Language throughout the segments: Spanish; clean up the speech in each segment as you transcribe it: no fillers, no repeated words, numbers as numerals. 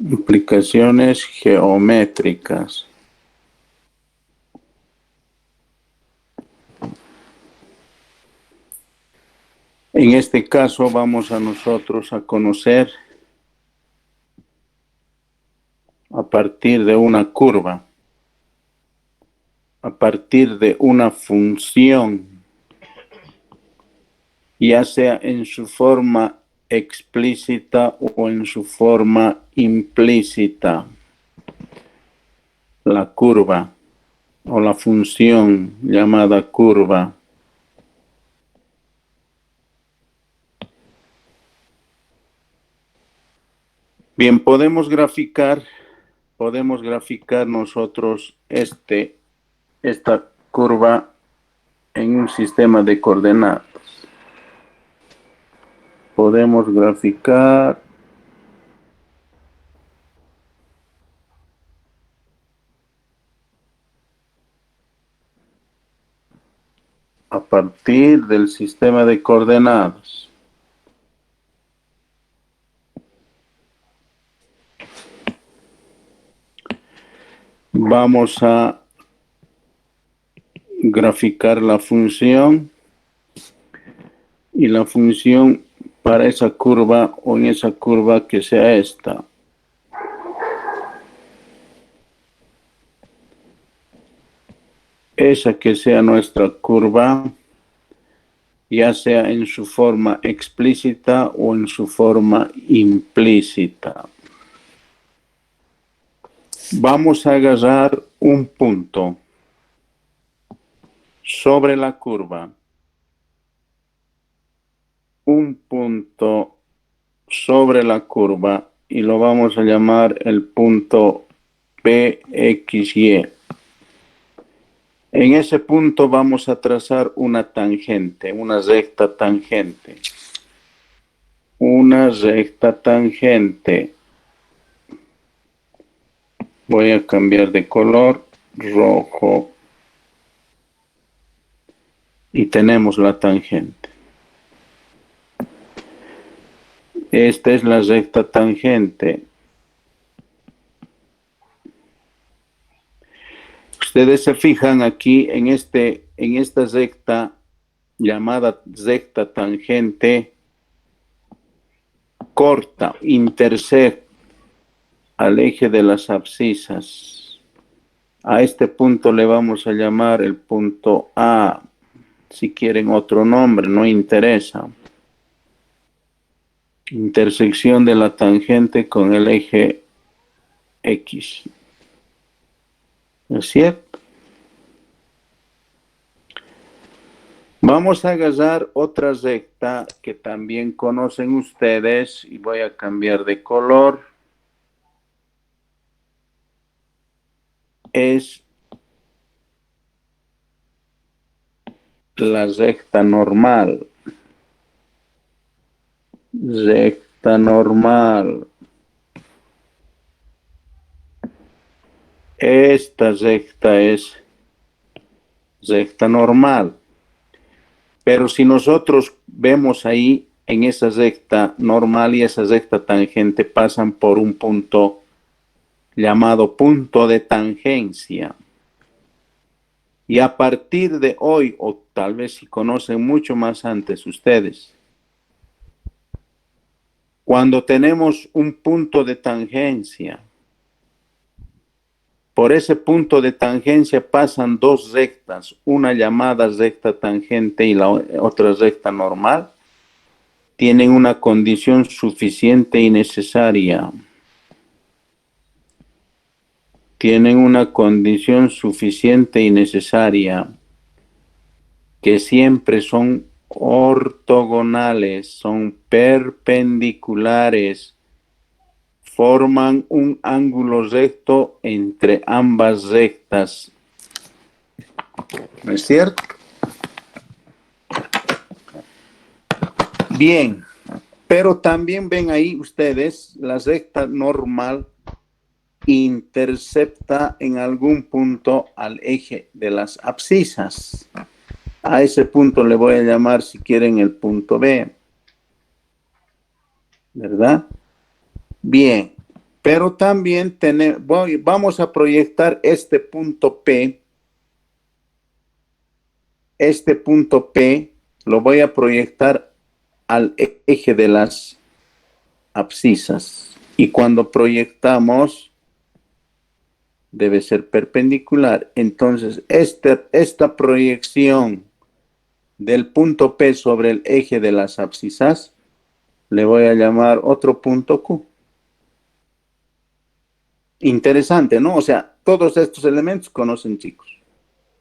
Implicaciones geométricas. En este caso vamos a nosotros a conocer a partir de una curva, a partir de una función, ya sea en su forma explícita o en su forma implícita, la curva o la función llamada curva. Bien, podemos graficar nosotros esta curva en un sistema de coordenadas. Podemos graficar a partir del sistema de coordenadas. Vamos a graficar la función y la función para esa curva o en esa curva que sea esta. Esa que sea nuestra curva, ya sea en su forma explícita o en su forma implícita. Vamos a agarrar un punto sobre la curva, un punto sobre la curva y lo vamos a llamar el punto PXY. En ese punto vamos a trazar una tangente, una recta tangente. Una recta tangente. Voy a cambiar de color, rojo. Y tenemos la tangente. Esta es la recta tangente. Ustedes se fijan aquí en esta recta llamada recta tangente, corta, intersecta al eje de las abscisas. A este punto le vamos a llamar el punto A. Si quieren otro nombre, no interesa. Intersección de la tangente con el eje X. ¿No es cierto? Vamos a agarrar otra recta que también conocen ustedes y voy a cambiar de color. Es la recta normal. Recta normal. Esta recta es recta normal. Pero si nosotros vemos ahí en esa recta normal y esa recta tangente pasan por un punto llamado punto de tangencia. Y a partir de hoy, o tal vez si conocen mucho más antes ustedes, cuando tenemos un punto de tangencia, por ese punto de tangencia pasan dos rectas, una llamada recta tangente y la otra recta normal, tienen una condición suficiente y necesaria. Tienen una condición suficiente y necesaria, que siempre son ortogonales, son perpendiculares, forman un ángulo recto entre ambas rectas. ¿No es cierto? Bien, pero también ven ahí ustedes la recta normal intercepta en algún punto al eje de las abscisas. A ese punto le voy a llamar, si quieren, el punto B. ¿Verdad? Bien, Pero también vamos a proyectar este punto P. Este punto P lo voy a proyectar al eje de las abscisas. Y cuando proyectamos, debe ser perpendicular. Entonces, esta proyección del punto P sobre el eje de las abscisas, le voy a llamar otro punto Q. Interesante, ¿no? O sea, todos estos elementos conocen, chicos.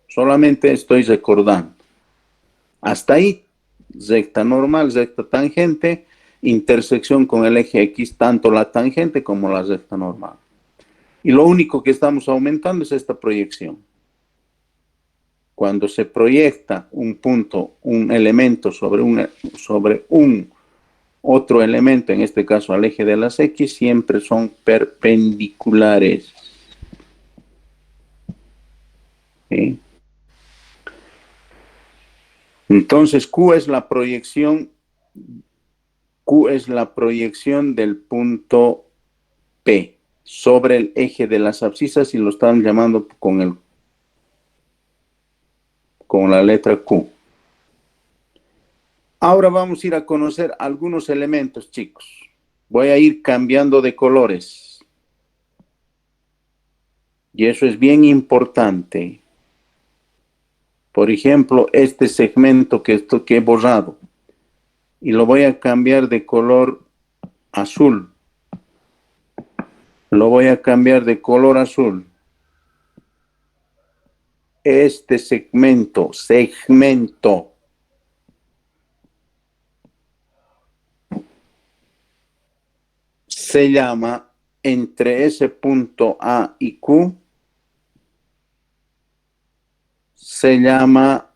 Solamente estoy recordando. Hasta ahí, recta normal, recta tangente, intersección con el eje X, tanto la tangente como la recta normal. Y lo único que estamos aumentando es esta proyección. Cuando se proyecta un punto, un elemento sobre un otro elemento, en este caso al eje de las X, siempre son perpendiculares. ¿Sí? Entonces Q es la proyección del punto P sobre el eje de las abscisas y lo están llamando con la letra Q. Ahora vamos a ir a conocer algunos elementos, chicos. Voy a ir cambiando de colores. Y eso es bien importante. Por ejemplo, este segmento que he borrado. Y lo voy a cambiar de color azul. Lo voy a cambiar de color azul. Este segmento, se llama, entre ese punto A y Q, se llama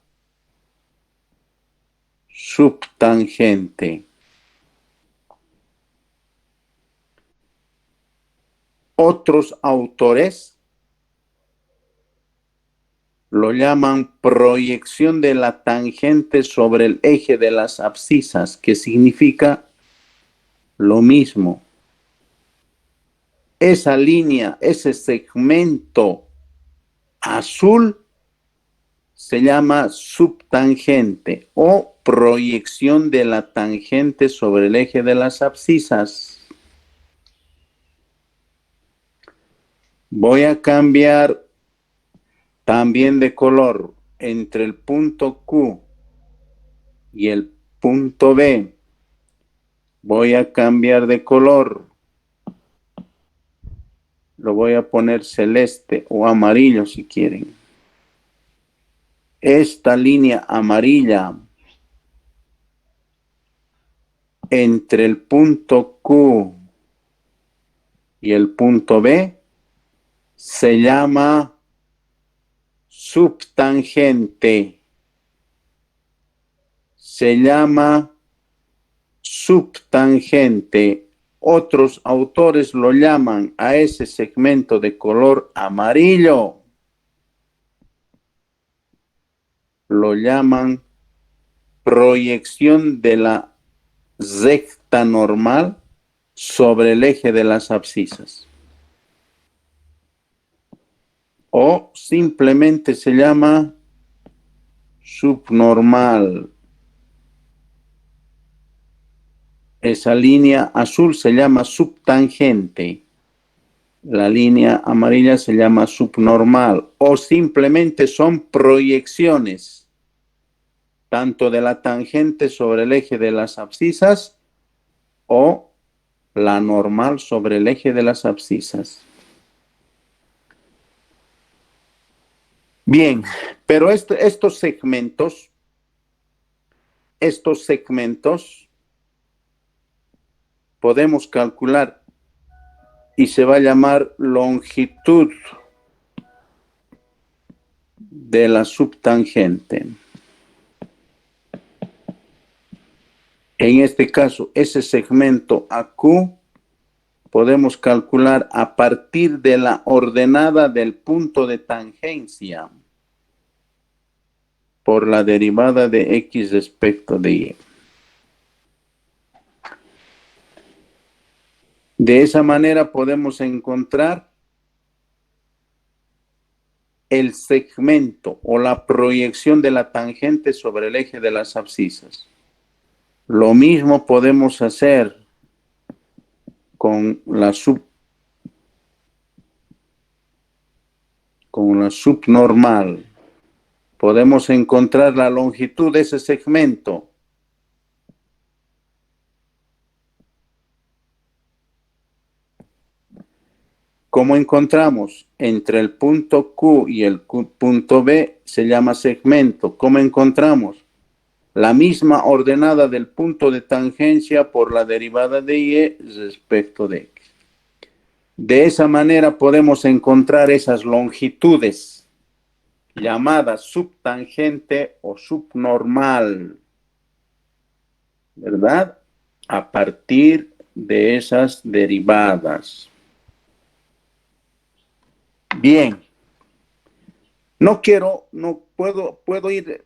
subtangente. Otros autores lo llaman proyección de la tangente sobre el eje de las abscisas, que significa lo mismo. Esa línea, ese segmento azul se llama subtangente o proyección de la tangente sobre el eje de las abscisas. Voy a cambiar también de color entre el punto Q y el punto B. Voy a cambiar de color. Lo voy a poner celeste o amarillo si quieren. Esta línea amarilla entre el punto Q y el punto B se llama subtangente. Se llama subtangente. Otros autores lo llaman a ese segmento de color amarillo. Lo llaman proyección de la recta normal sobre el eje de las abscisas. O simplemente se llama subnormal. Esa línea azul se llama subtangente. La línea amarilla se llama subnormal. O simplemente son proyecciones tanto de la tangente sobre el eje de las abscisas o la normal sobre el eje de las abscisas. Bien, pero estos segmentos podemos calcular y se va a llamar longitud de la subtangente. En este caso, ese segmento AQ podemos calcular a partir de la ordenada del punto de tangencia por la derivada de X respecto de Y. De esa manera podemos encontrar el segmento o la proyección de la tangente sobre el eje de las abscisas. Lo mismo podemos hacer con la subnormal. Podemos encontrar la longitud de ese segmento. ¿Cómo encontramos? Entre el punto Q y el punto B se llama segmento. ¿Cómo encontramos? La misma ordenada del punto de tangencia por la derivada de Y respecto de X. De esa manera podemos encontrar esas longitudes llamadas subtangente o subnormal, ¿verdad? A partir de esas derivadas. Bien. No puedo ir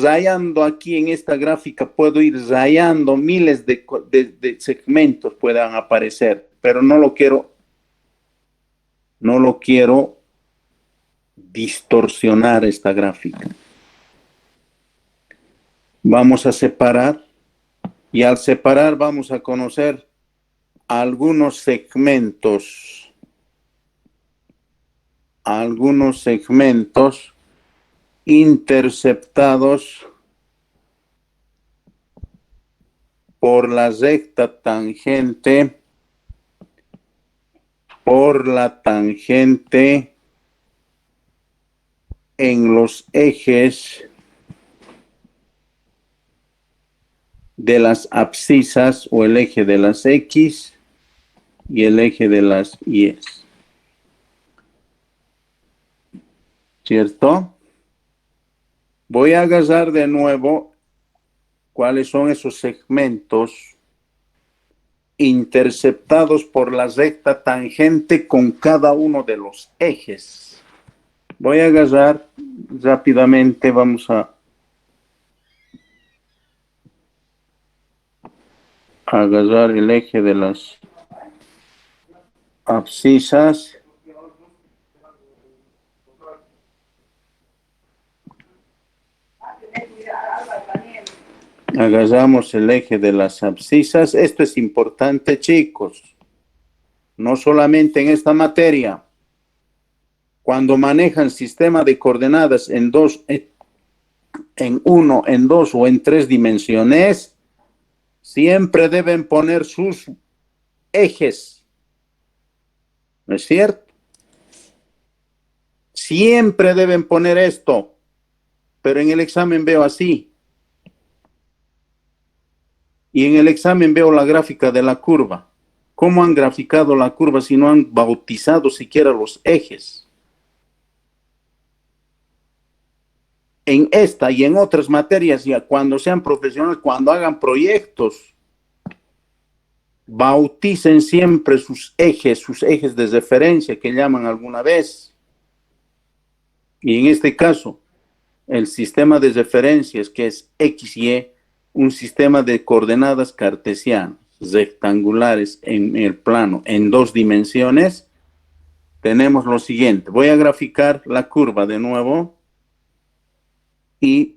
rayando aquí en esta gráfica, puedo ir rayando miles de segmentos puedan aparecer, pero no lo quiero distorsionar esta gráfica. Vamos a separar y al separar vamos a conocer algunos segmentos interceptados por la recta tangente, en los ejes de las abscisas o el eje de las X y el eje de las Y. ¿Cierto? Voy a agarrar de nuevo cuáles son esos segmentos interceptados por la recta tangente con cada uno de los ejes. Voy a agarrar rápidamente, vamos a agarrar el eje de las abscisas. Agarramos el eje de las abscisas. Esto es importante, chicos. No solamente en esta materia. Cuando manejan sistema de coordenadas en uno, en dos o en tres dimensiones, siempre deben poner sus ejes. ¿No es cierto? Siempre deben poner esto. Pero en el examen veo así. Y en el examen veo la gráfica de la curva. ¿Cómo han graficado la curva si no han bautizado siquiera los ejes? En esta y en otras materias, ya cuando sean profesionales, cuando hagan proyectos, bauticen siempre sus ejes de referencia que llaman alguna vez. Y en este caso, el sistema de referencias que es XY, un sistema de coordenadas cartesianas rectangulares en el plano en dos dimensiones, tenemos lo siguiente. Voy a graficar la curva de nuevo y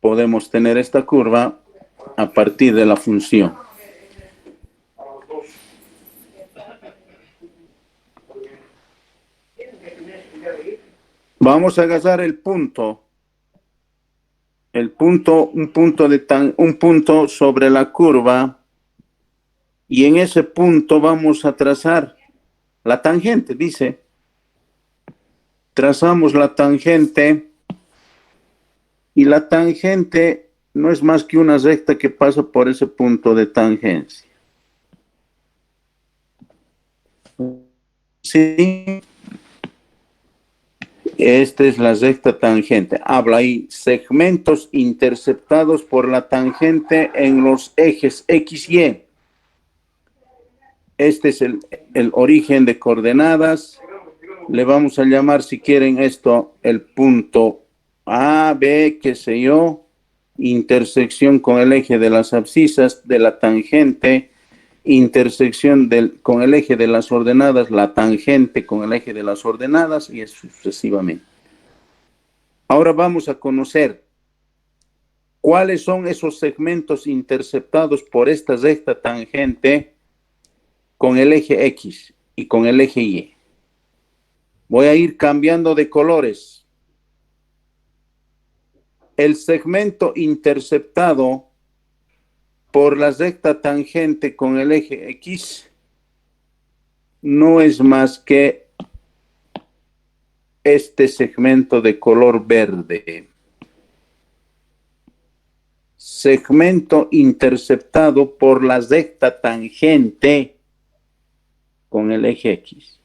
podemos tener esta curva a partir de la función. Vamos a agarrar un punto sobre la curva y en ese punto vamos a trazar la tangente, dice. Trazamos la tangente y la tangente no es más que una recta que pasa por ese punto de tangencia. Sí. Esta es la recta tangente. Habla ahí, segmentos interceptados por la tangente en los ejes X y Y. Este es el origen de coordenadas. Le vamos a llamar, si quieren, esto el punto A, B, qué sé yo, intersección con el eje de las abscisas de la tangente, intersección con el eje de las ordenadas, la tangente con el eje de las ordenadas y sucesivamente. Ahora vamos a conocer cuáles son esos segmentos interceptados por esta recta tangente con el eje X y con el eje Y. Voy a ir cambiando de colores. El segmento interceptado por la recta tangente con el eje X no es más que este segmento de color verde. Segmento interceptado por la recta tangente con el eje X.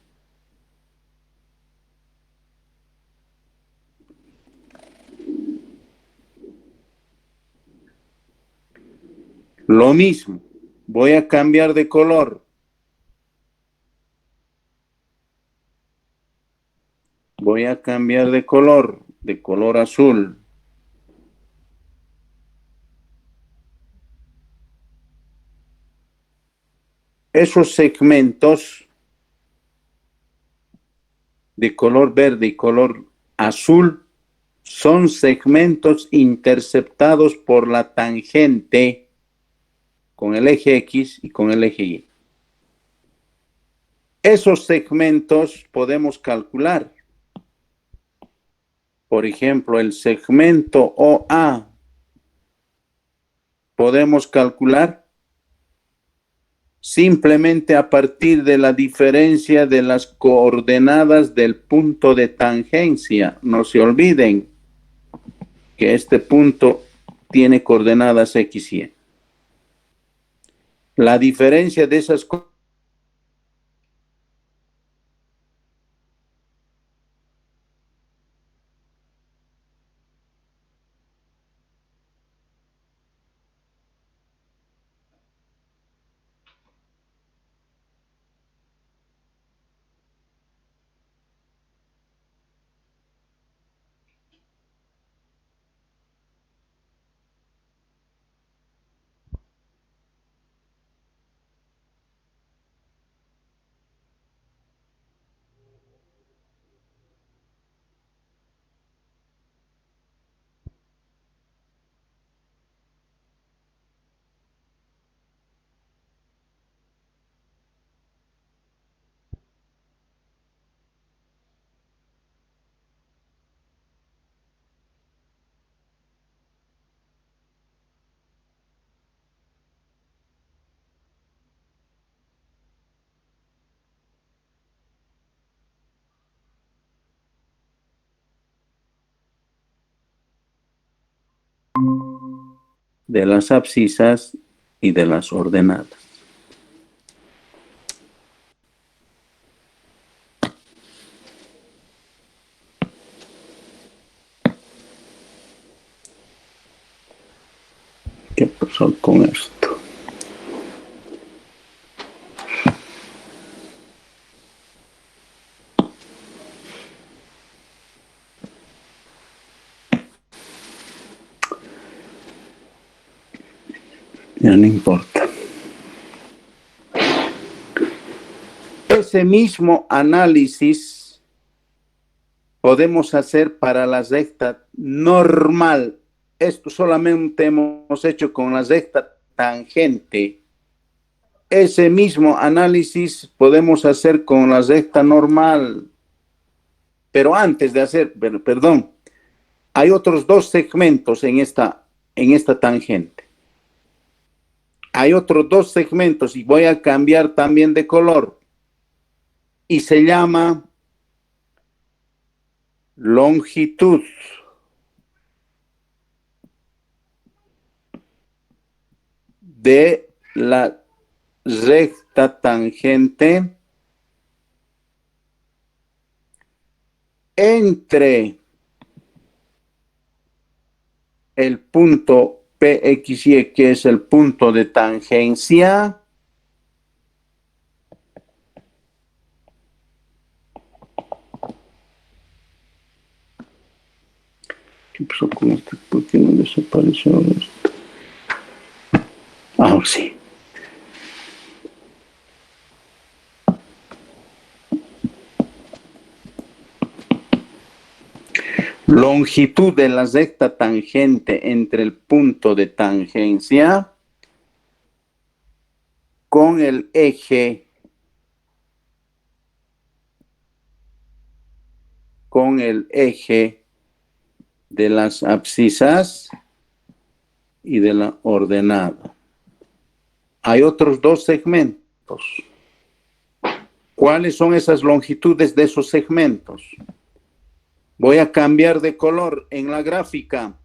Lo mismo, voy a cambiar de color. Voy a cambiar de color azul. Esos segmentos de color verde y color azul son segmentos interceptados por la tangente con el eje X y con el eje Y. Esos segmentos podemos calcular. Por ejemplo, el segmento OA podemos calcular simplemente a partir de la diferencia de las coordenadas del punto de tangencia. No se olviden que este punto tiene coordenadas X y Y. La diferencia de esas de las abscisas y de las ordenadas. ¿Qué pasó con esto? Ya no importa. Ese mismo análisis podemos hacer para la recta normal. Esto solamente hemos hecho con la recta tangente. Ese mismo análisis podemos hacer con la recta normal. Pero antes de hacer, perdón, hay otros dos segmentos en esta tangente. Hay otros dos segmentos y voy a cambiar también de color. Y se llama longitud. De la recta tangente entre el punto PXY, que es el punto de tangencia, ¿Qué pasó con esto? ¿Por qué no desapareció esto? Ah, sí. Longitud de la recta tangente entre el punto de tangencia con el eje de las abscisas y de la ordenada. Hay otros dos segmentos. ¿Cuáles son esas longitudes de esos segmentos? Voy a cambiar de color en la gráfica.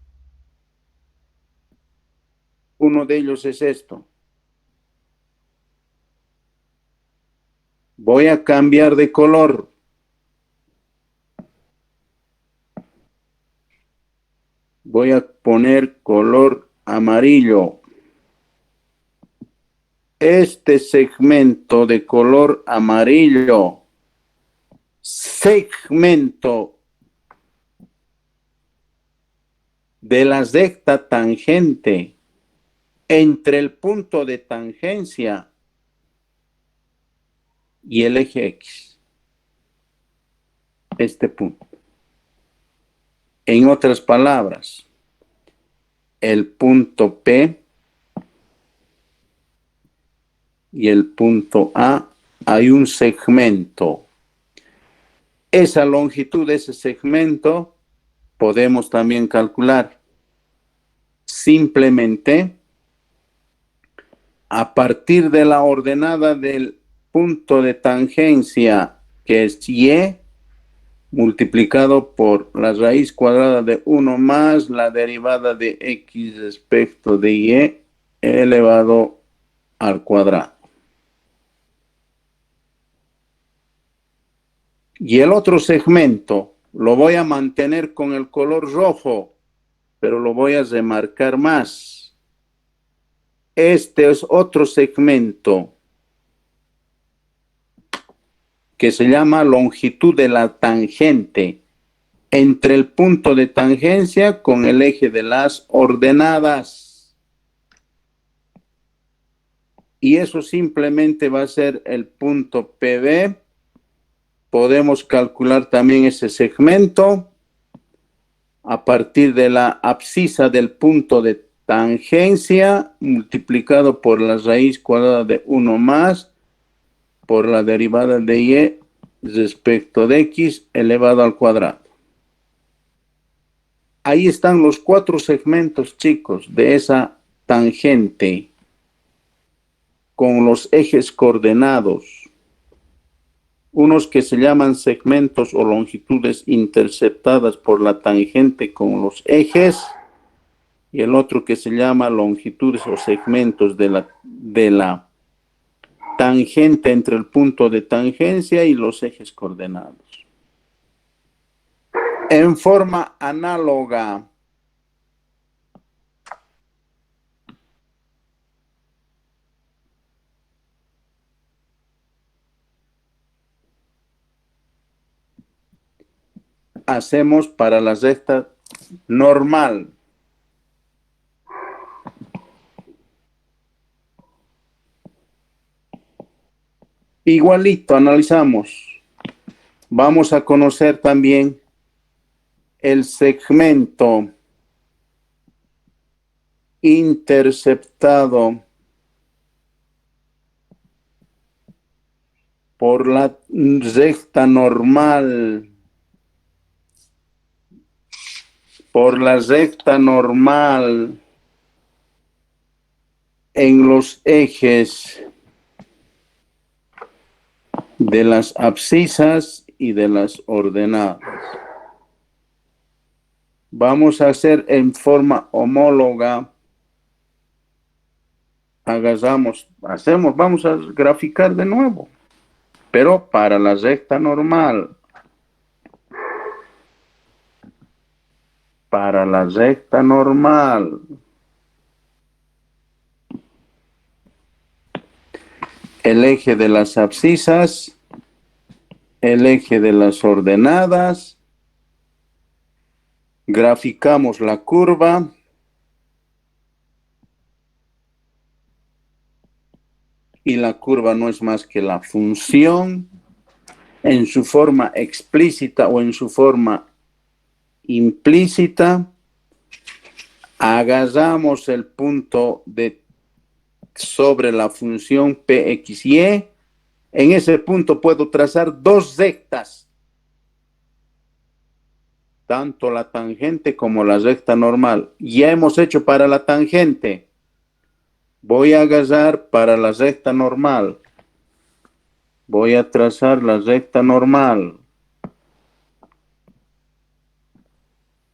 Uno de ellos es esto. Voy a cambiar de color. Voy a poner color amarillo. Este segmento de color amarillo, segmento de la recta tangente entre el punto de tangencia y el eje X. Este punto. En otras palabras, el punto P y el punto A, hay un segmento. Esa longitud de ese segmento podemos también calcular. Simplemente a partir de la ordenada del punto de tangencia, que es Y, multiplicado por la raíz cuadrada de 1 más la derivada de X respecto de Y elevado al cuadrado. Y el otro segmento lo voy a mantener con el color rojo, pero lo voy a remarcar más. Este es otro segmento que se llama longitud de la tangente entre el punto de tangencia con el eje de las ordenadas. Y eso simplemente va a ser el punto PB. Podemos calcular también ese segmento a partir de la abscisa del punto de tangencia multiplicado por la raíz cuadrada de 1 más por la derivada de Y respecto de X elevado al cuadrado. Ahí están los 4 segmentos, chicos, de esa tangente con los ejes coordenados. Unos que se llaman segmentos o longitudes interceptadas por la tangente con los ejes, y el otro que se llama longitudes o segmentos de la tangente entre el punto de tangencia y los ejes coordenados. En forma análoga, hacemos para la recta normal. Igualito, analizamos. Vamos a conocer también el segmento interceptado por la recta normal. Por la recta normal en los ejes de las abscisas y de las ordenadas. Vamos a hacer en forma homóloga. Vamos a graficar de nuevo, pero para la recta normal. Para la recta normal. El eje de las abscisas, el eje de las ordenadas Graficamos la curva. Y la curva no es más que la función en su forma explícita o en su forma implícita. Agarramos el punto sobre la función Pxy. En ese punto puedo trazar dos rectas, tanto la tangente como la recta normal. Ya hemos hecho para la tangente. Voy a agarrar para la recta normal. Voy a trazar la recta normal.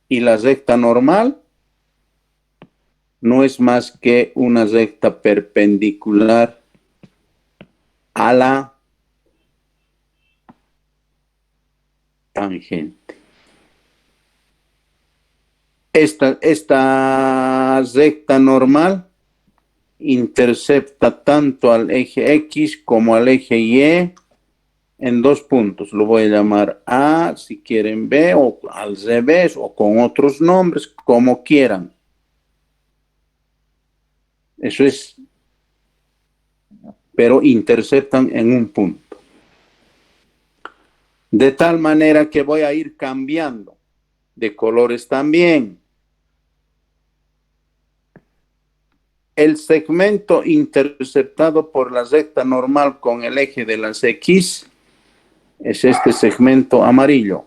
Y la recta normal no es más que una recta perpendicular a la tangente. Esta recta normal intercepta tanto al eje X como al eje Y en dos puntos. Lo voy a llamar A, si quieren B, o al revés, o con otros nombres, como quieran. Eso es, pero interceptan en un punto. De tal manera que voy a ir cambiando de colores también. El segmento interceptado por la recta normal con el eje de las X es este segmento amarillo.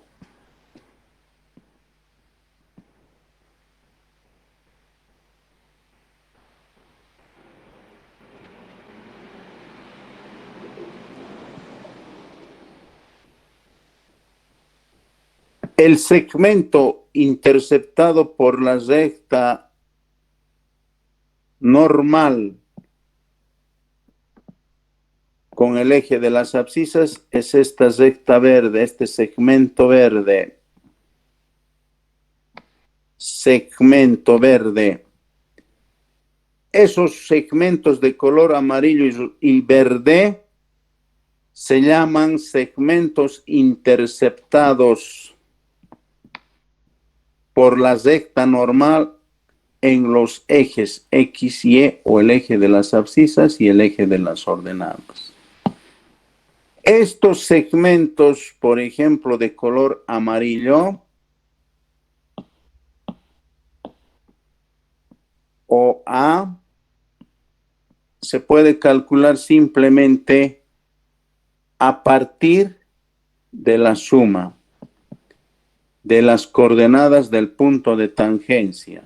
El segmento interceptado por la recta normal con el eje de las abscisas es esta recta verde, este segmento verde. Segmento verde. Esos segmentos de color amarillo y verde se llaman segmentos interceptados por la recta normal en los ejes X, Y o el eje de las abscisas y el eje de las ordenadas. Estos segmentos, por ejemplo, de color amarillo o A, se puede calcular simplemente a partir de la suma de las coordenadas del punto de tangencia.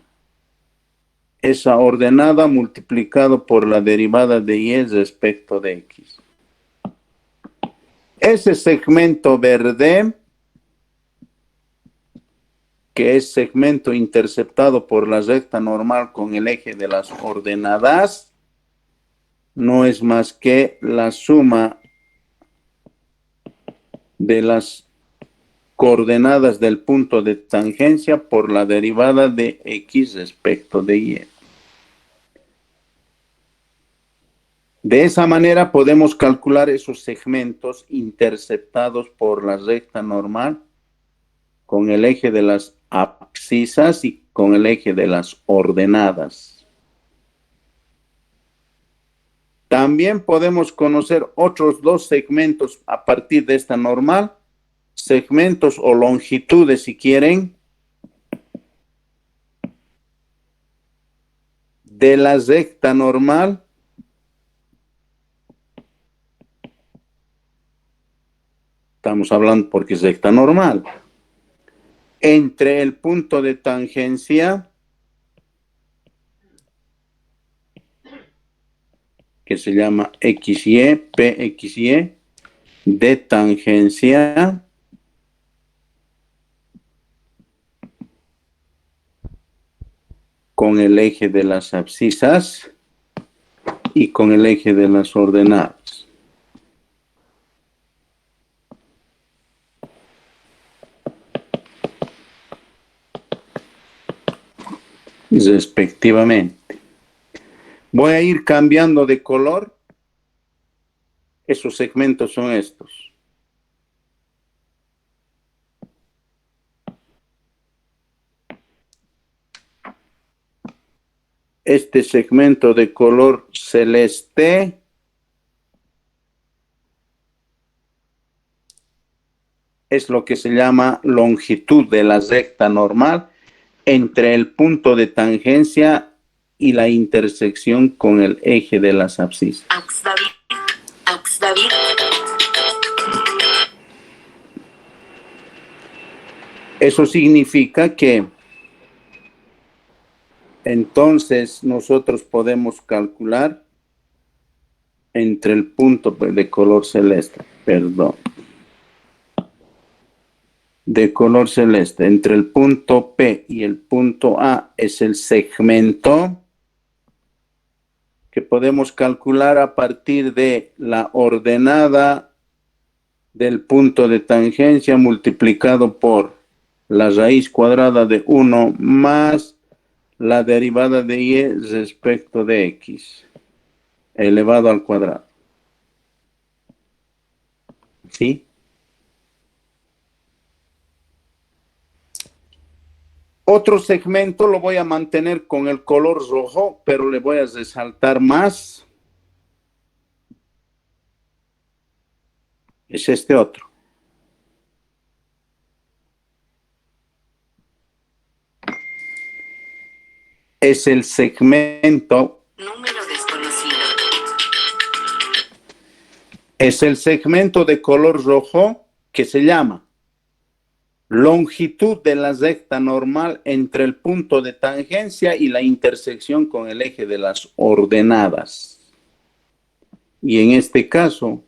Esa ordenada multiplicado por la derivada de y respecto de x. Ese segmento verde, que es segmento interceptado por la recta normal con el eje de las ordenadas, no es más que la suma de las coordenadas del punto de tangencia por la derivada de x respecto de y. De esa manera podemos calcular esos segmentos interceptados por la recta normal con el eje de las abscisas y con el eje de las ordenadas. También podemos conocer otros dos segmentos a partir de esta normal, segmentos o longitudes si quieren, de la recta normal estamos hablando porque es recta normal, entre el punto de tangencia, que se llama XY, PXY, de tangencia, con el eje de las abscisas y con el eje de las ordenadas. Respectivamente. Voy a ir cambiando de color. Esos segmentos son estos. este segmento de color celeste es lo que se llama longitud de la recta normal entre el punto de tangencia y la intersección con el eje de las abscisas. Eso significa que entonces nosotros podemos calcular entre el punto de color celeste, de color celeste, entre el punto P y el punto A es el segmento que podemos calcular a partir de la ordenada del punto de tangencia multiplicado por la raíz cuadrada de 1 más la derivada de y respecto de x elevado al cuadrado. ¿Sí? Otro segmento lo voy a mantener con el color rojo, pero le voy a resaltar más. Es este otro. Es el segmento. Número desconocido. Es el segmento de color rojo que se llama longitud de la recta normal entre el punto de tangencia y la intersección con el eje de las ordenadas. Y en este caso,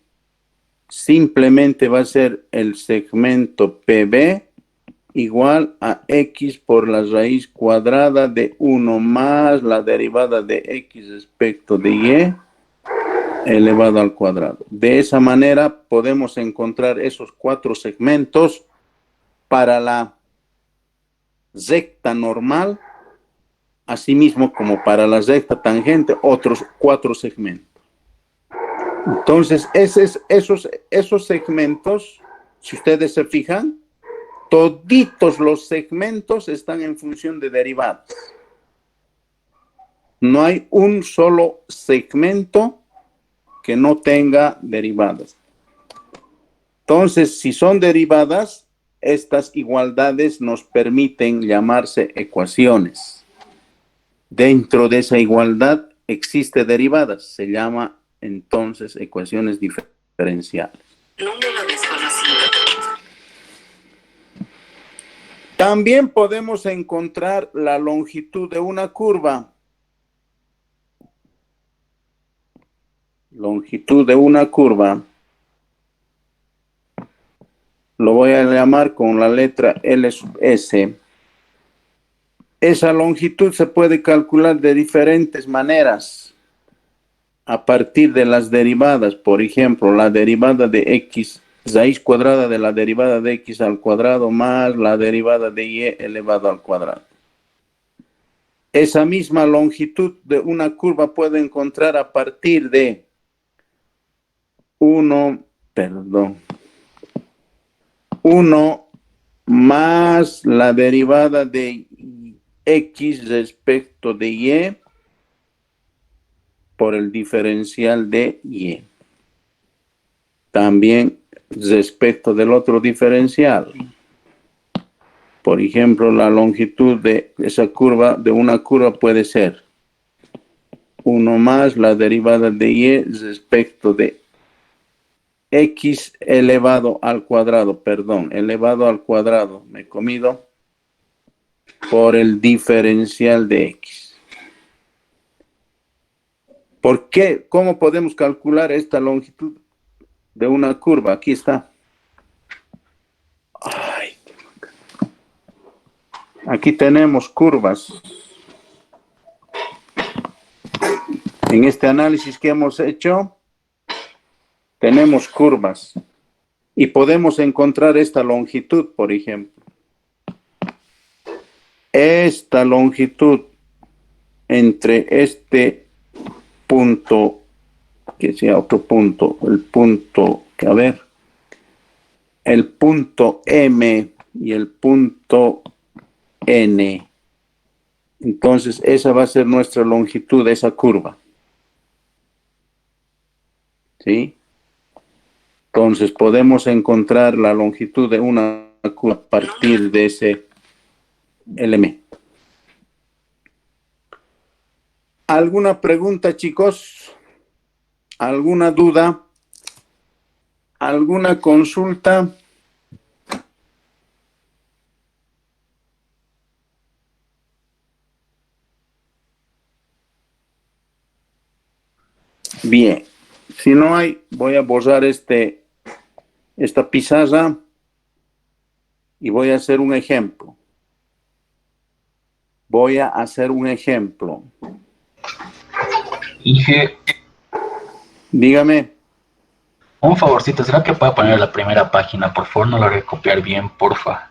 simplemente va a ser el segmento PB igual a x por la raíz cuadrada de 1 más la derivada de x respecto de y elevado al cuadrado. De esa manera podemos encontrar esos 4 segmentos para la recta normal, asimismo como para la recta tangente, otros 4 segmentos. Entonces, esos segmentos, si ustedes se fijan, toditos los segmentos están en función de derivadas. No hay un solo segmento que no tenga derivadas. Entonces, si son derivadas, estas igualdades nos permiten llamarse ecuaciones. Dentro de esa igualdad existe derivadas, se llama entonces ecuaciones diferenciales. Número desconocido. También podemos encontrar la longitud de una curva. Longitud de una curva. Lo voy a llamar con la letra L sub S. Esa longitud se puede calcular de diferentes maneras a partir de las derivadas. Por ejemplo, la derivada de x, raíz cuadrada de la derivada de x al cuadrado más la derivada de y elevado al cuadrado. Esa misma longitud de una curva puedo encontrar a partir de 1 más la derivada de x respecto de y por el diferencial de y. También respecto del otro diferencial. Por ejemplo, la longitud de esa curva, de una curva puede ser 1 más la derivada de y respecto de x elevado al cuadrado, elevado al cuadrado, me he comido, por el diferencial de x. ¿Por qué? ¿Cómo podemos calcular esta longitud de una curva? Aquí está. Aquí tenemos curvas. En este análisis que hemos hecho, tenemos curvas. Y podemos encontrar esta longitud, por ejemplo. Esta longitud entre este punto, que sea otro punto, el punto, el punto M y el punto N. Entonces, esa va a ser nuestra longitud de esa curva. ¿Sí? Entonces, podemos encontrar la longitud de una curva a partir de ese elemento. ¿Alguna pregunta, chicos? ¿Alguna duda? ¿Alguna consulta? Bien. Si no hay, voy a borrar esta pizarra y voy a hacer un ejemplo. Voy a hacer un ejemplo. Inge, Dígame. un favorcito, ¿será que puede poner la primera página? Por favor, no la voy a copiar bien, porfa.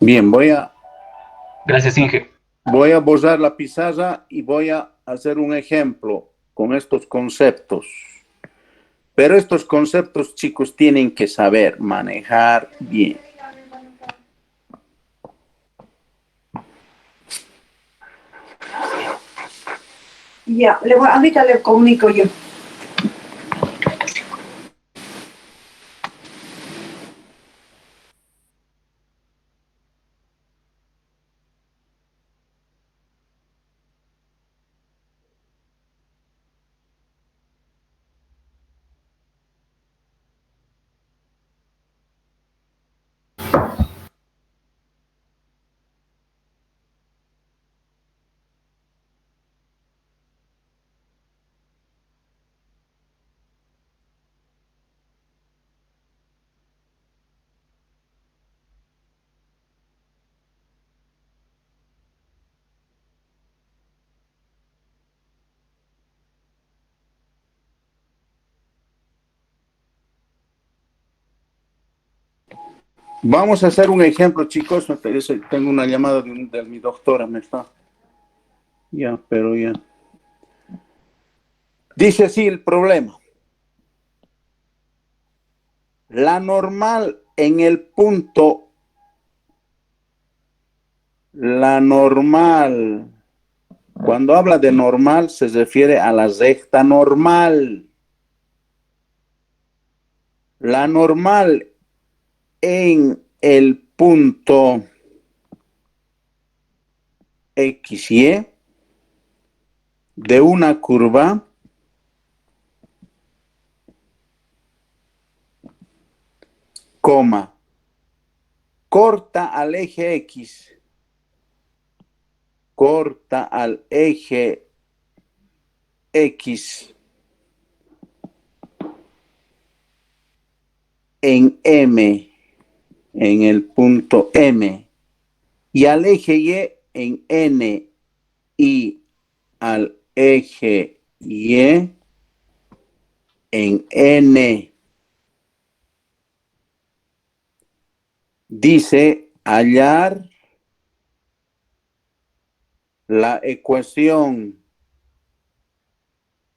Bien, Gracias, Inge. voy a borrar la pizarra y voy a hacer un ejemplo con estos conceptos. Pero estos conceptos, chicos, tienen que saber manejar bien. Ya, ahorita le comunico yo. Vamos a hacer un ejemplo, chicos. Tengo una llamada de mi doctora, me está. Ya, pero ya. Dice así el problema. La normal en el punto, la normal, cuando habla de normal se refiere a la recta normal. La normal en el punto XY de una curva coma, corta al eje X, corta al eje X en M, en el punto M, y al eje Y en N, y al eje Y en N. Dice hallar la ecuación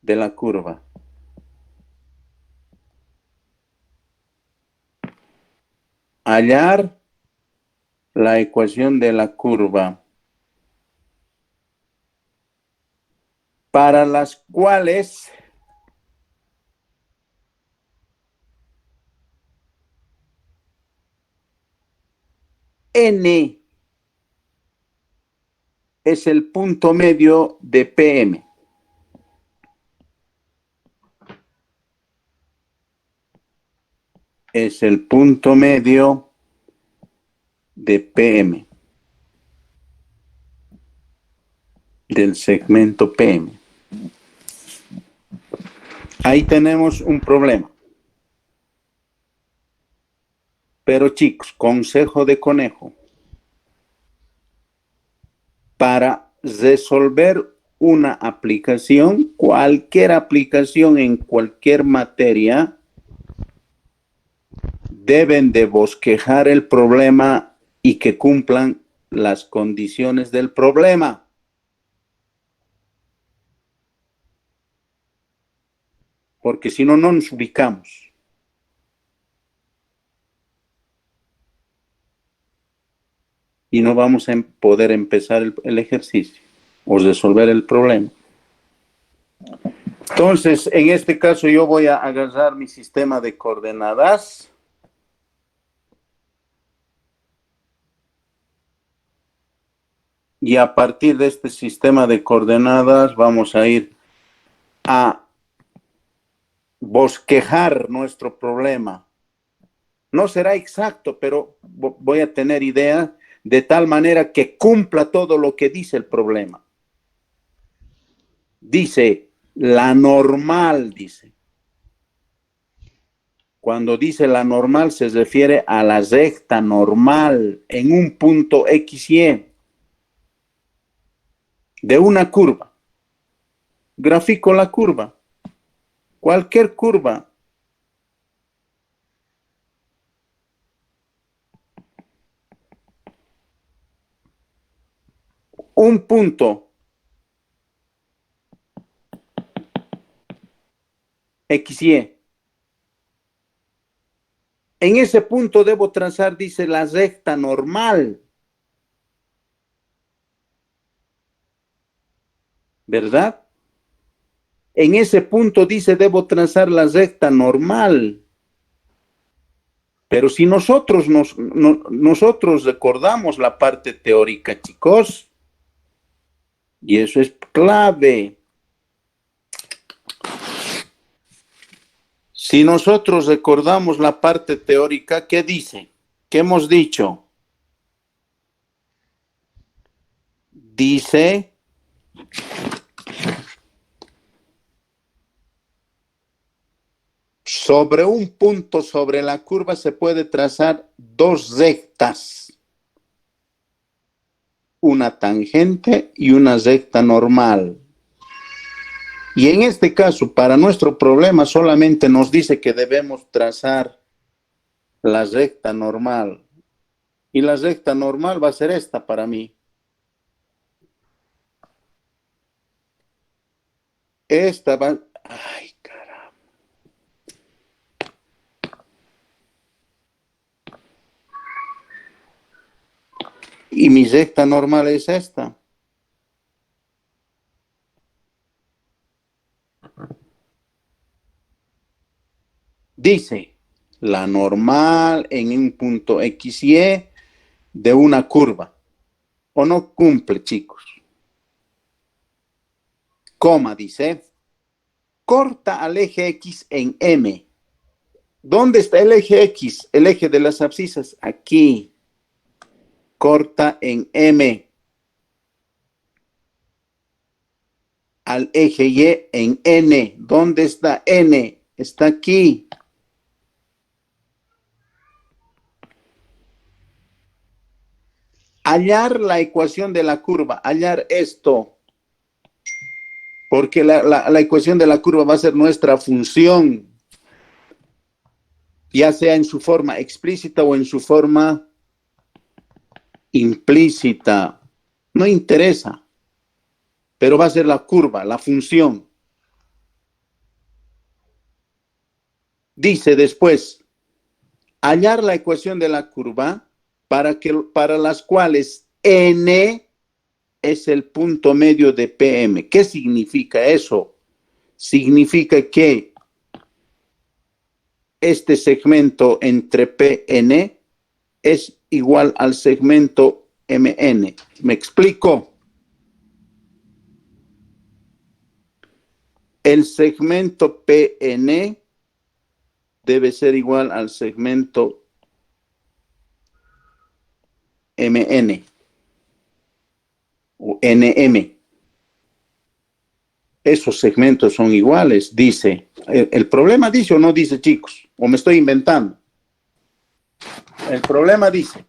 de la curva. Hallar la ecuación de la curva para las cuales N es el punto medio de PM. Es el punto medio de PM, del segmento PM. Ahí tenemos un problema. Pero chicos, consejo de conejo. Para resolver una aplicación, cualquier aplicación en cualquier materia, deben de bosquejar el problema y que cumplan las condiciones del problema. Porque si no, no nos ubicamos. Y no vamos a poder empezar el ejercicio o resolver el problema. Entonces, en este caso yo voy a agarrar mi sistema de coordenadas. Y a partir de este sistema de coordenadas vamos a ir a bosquejar nuestro problema. No será exacto, pero voy a tener idea de tal manera que cumpla todo lo que dice el problema. Dice, la normal, dice. Cuando dice la normal se refiere a la recta normal en un punto X, Y de una curva. Grafico la curva. Cualquier curva. Un punto X, Y. En ese punto debo trazar, dice, la recta normal. ¿Verdad? En ese punto dice, debo trazar la recta normal. Pero si nosotros recordamos la parte teórica, chicos, y eso es clave. Si nosotros recordamos la parte teórica, ¿qué dice? ¿Qué hemos dicho? Dice, sobre un punto sobre la curva se puede trazar dos rectas. Una tangente y una recta normal. Y en este caso, para nuestro problema, solamente nos dice que debemos trazar la recta normal. Y la recta normal va a ser esta para mí. Esta va... Ay, caramba. Y mi recta normal es esta. Dice, la normal en un punto X, Y de una curva. ¿O no cumple, chicos? Coma, dice, corta al eje X en M. ¿Dónde está el eje X? El eje de las abscisas. Aquí. Corta en M. Al eje Y en N. ¿Dónde está N? Está aquí. Hallar la ecuación de la curva. Hallar esto. Porque la ecuación de la curva va a ser nuestra función. Ya sea en su forma explícita o en su forma implícita. No interesa. Pero va a ser la curva, la función. Dice después, hallar la ecuación de la curva para las cuales N es el punto medio de PM. ¿Qué significa eso? Significa que este segmento entre PN es igual al segmento MN. ¿Me explico? El segmento PN debe ser igual al segmento MN o NM. Esos segmentos son iguales, dice. ¿El problema dice o no dice, chicos? ¿O me estoy inventando? El problema dice,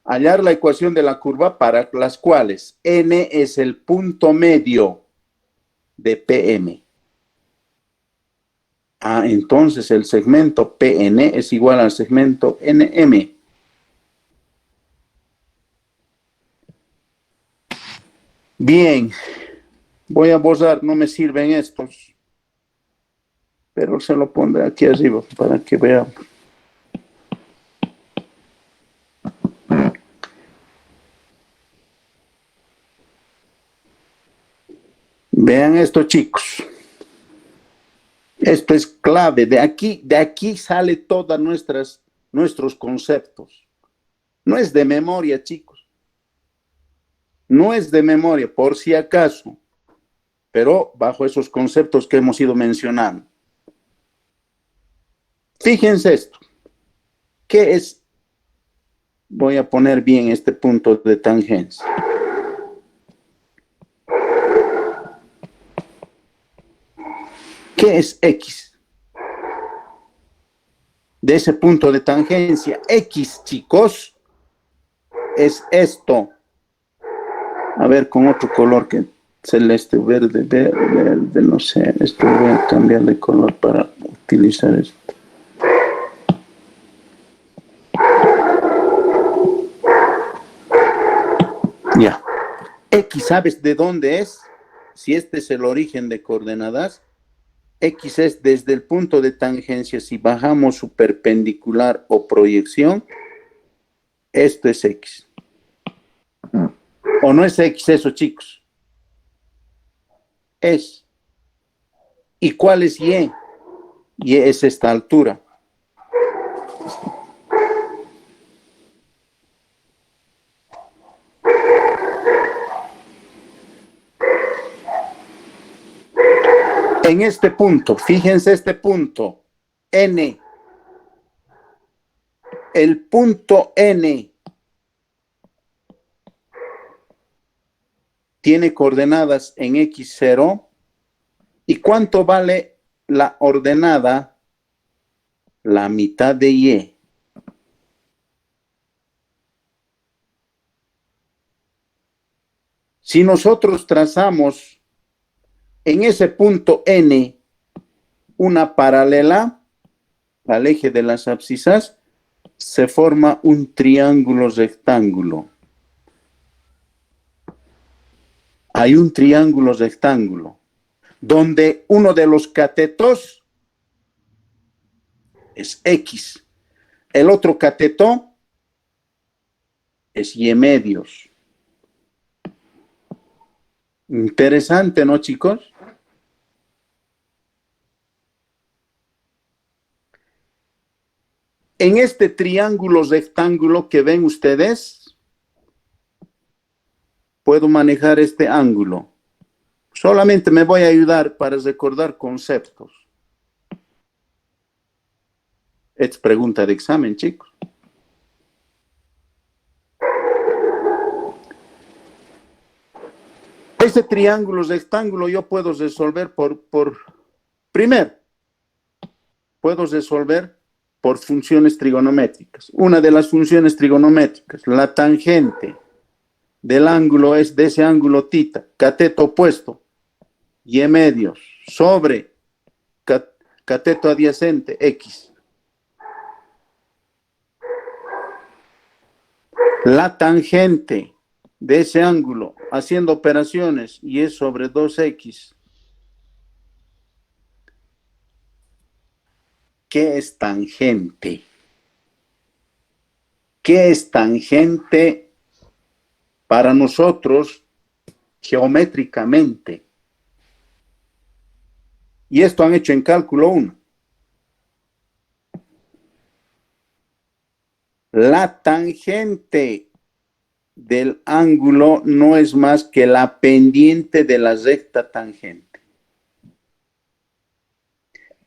hallar la ecuación de la curva para las cuales N es el punto medio de PM. Entonces el segmento PN es igual al segmento NM. Bien, voy a borrar, no me sirven estos, pero se lo pondré aquí arriba para que vean. Vean esto, chicos. Esto es clave. De aquí sale todos nuestros conceptos. No es de memoria, chicos. No es de memoria, por si acaso. Pero bajo esos conceptos que hemos ido mencionando. Fíjense esto. ¿Qué es? Voy a poner bien este punto de tangencia. ¿Qué es X? De ese punto de tangencia, X, chicos, es esto. A ver, con otro color que celeste, verde, no sé. Esto voy a cambiar de color para utilizar esto. Ya. X, ¿sabes de dónde es? Si este es el origen de coordenadas, X es desde el punto de tangencia. Si bajamos su perpendicular o proyección, esto es X. ¿O no es X eso, chicos? Es. ¿Y cuál es Y? Y es esta altura. En este punto, fíjense este punto, N. El punto N tiene coordenadas en X0. ¿Y cuánto vale la ordenada? La mitad de Y. Si nosotros trazamos en ese punto N una paralela al eje de las abscisas, se forma un triángulo rectángulo. Hay un triángulo rectángulo donde uno de los catetos es X, el otro cateto es Y medios. Interesante, ¿no, chicos? En este triángulo rectángulo que ven ustedes, puedo manejar este ángulo. Solamente me voy a ayudar para recordar conceptos. Es pregunta de examen, chicos. Este triángulo rectángulo yo puedo resolver primero, puedo resolver por funciones trigonométricas. Una de las funciones trigonométricas, la tangente del ángulo es de ese ángulo tita, cateto opuesto, Y medios, sobre cateto adyacente, X. La tangente de ese ángulo, haciendo operaciones, y es sobre 2X. ¿Qué es tangente? ¿Qué es tangente para nosotros geométricamente? Y esto han hecho en cálculo 1. La tangente del ángulo no es más que la pendiente de la recta tangente.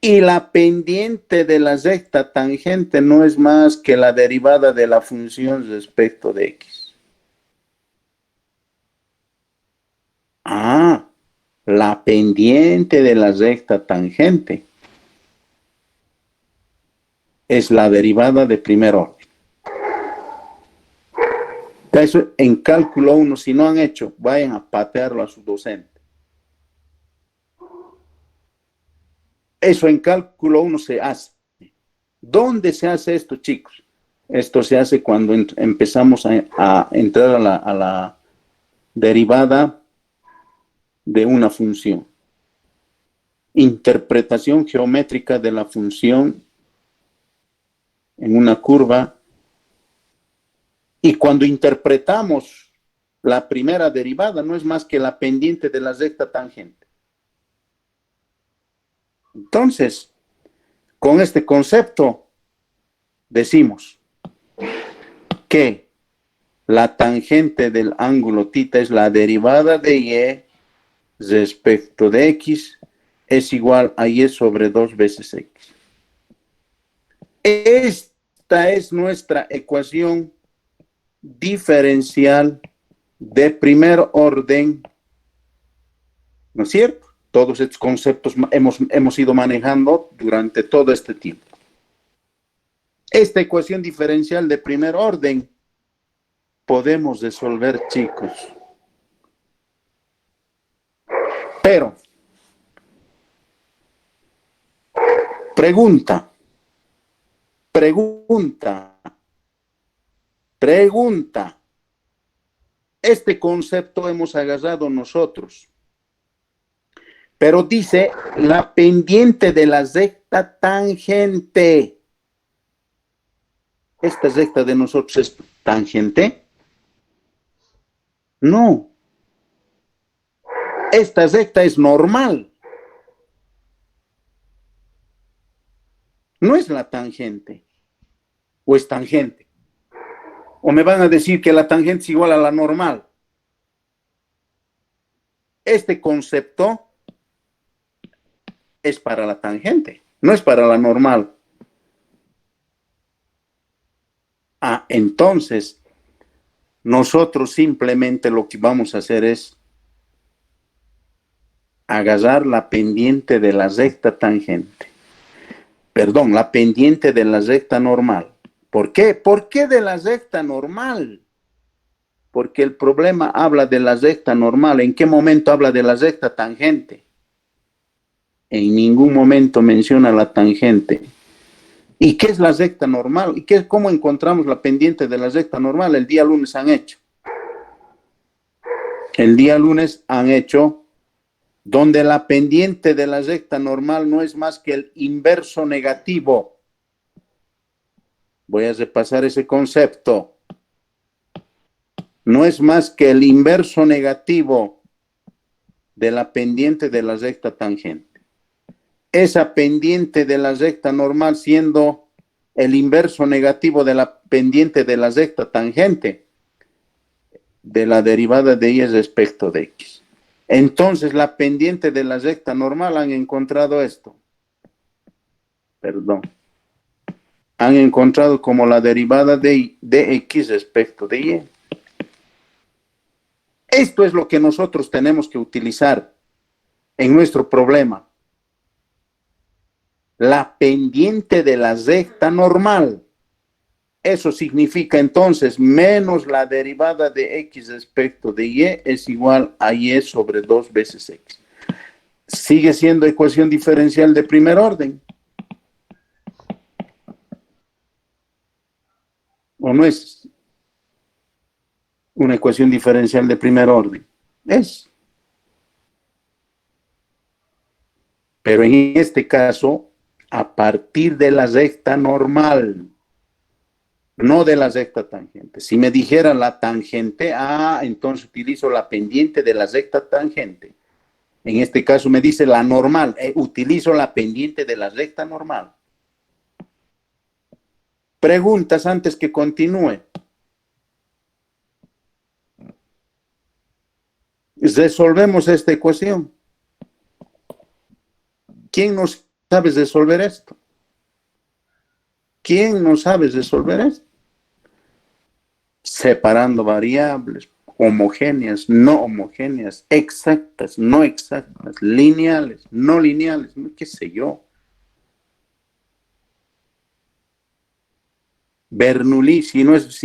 Y la pendiente de la recta tangente no es más que la derivada de la función respecto de X. Ah, la pendiente de la recta tangente es la derivada de primer orden. Eso en cálculo 1, si no han hecho, vayan a patearlo a su docente. Eso en cálculo 1 se hace. ¿Dónde se hace esto, chicos? Esto se hace cuando empezamos a entrar a la derivada de una función. Interpretación geométrica de la función en una curva. Y cuando interpretamos la primera derivada, no es más que la pendiente de la recta tangente. Entonces, con este concepto, decimos que la tangente del ángulo θ es la derivada de y respecto de x es igual a y sobre 2 veces x. Esta es nuestra ecuación diferencial de primer orden, ¿no es cierto? Todos estos conceptos hemos ido manejando durante todo este tiempo. Esta ecuación diferencial de primer orden podemos resolver, chicos. Pero, pregunta, este concepto hemos agarrado nosotros, pero dice la pendiente de la recta tangente. ¿Esta recta de nosotros es tangente? No. Esta recta es normal. No es la tangente. ¿O es tangente? ¿O me van a decir que la tangente es igual a la normal? Este concepto es para la tangente, no es para la normal. Entonces, nosotros simplemente lo que vamos a hacer es agarrar la pendiente de la recta tangente. Perdón, la pendiente de la recta normal. ¿Por qué? ¿Por qué de la recta normal? Porque el problema habla de la recta normal. ¿En qué momento habla de la recta tangente? En ningún momento menciona la tangente. ¿Y qué es la recta normal? ¿Y cómo encontramos la pendiente de la recta normal? El día lunes han hecho. El día lunes han hecho donde la pendiente de la recta normal no es más que el inverso negativo. Voy a repasar ese concepto. No es más que el inverso negativo de la pendiente de la recta tangente. Esa pendiente de la recta normal siendo el inverso negativo de la pendiente de la recta tangente de la derivada de y respecto de x. Entonces, la pendiente de la recta normal han encontrado esto. Perdón. Han encontrado como la derivada de x respecto de y. Esto es lo que nosotros tenemos que utilizar en nuestro problema. La pendiente de la recta normal. Eso significa entonces menos la derivada de x respecto de y es igual a y sobre 2 veces x. Sigue siendo ecuación diferencial de primer orden. ¿O no es una ecuación diferencial de primer orden? Es. Pero en este caso, a partir de la recta normal, no de la recta tangente. Si me dijera la tangente, entonces utilizo la pendiente de la recta tangente. En este caso me dice la normal, utilizo la pendiente de la recta normal. Preguntas antes que continúe. Resolvemos esta ecuación. ¿Quién nos sabe resolver esto? ¿Quién no sabe resolver esto? Separando variables, homogéneas, no homogéneas, exactas, no exactas, lineales, no lineales, qué sé yo. Bernoulli, si no es,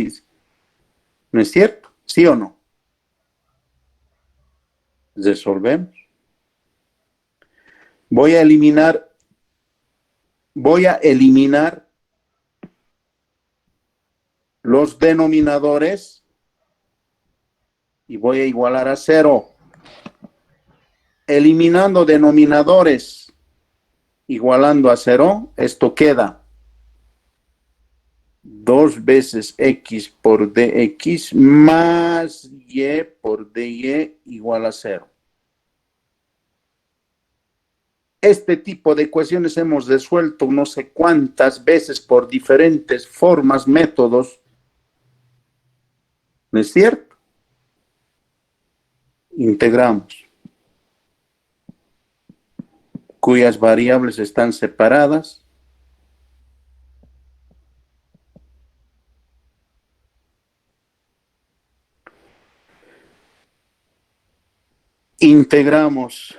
¿no es cierto? ¿Sí o no? Resolvemos. Voy a eliminar los denominadores y voy a igualar a 0. eliminando denominadores, igualando a 0, esto queda 2 veces x por dx más y por dy igual a 0. Este tipo de ecuaciones hemos resuelto no sé cuántas veces por diferentes formas, métodos. ¿No es cierto? Integramos, cuyas variables están separadas. Integramos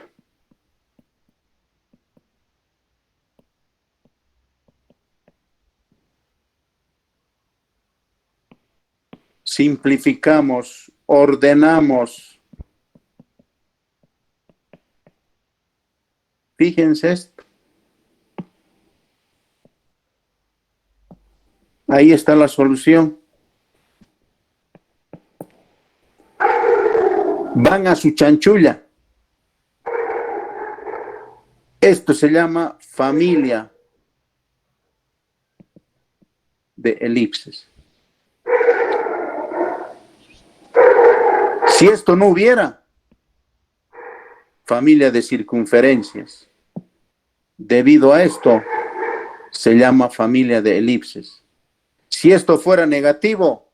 simplificamos, ordenamos. Fíjense esto. Ahí está la solución. Van a su chanchulla. Esto se llama familia de elipses. Si esto no hubiera, familia de circunferencias. Debido a esto, se llama familia de elipses. Si esto fuera negativo,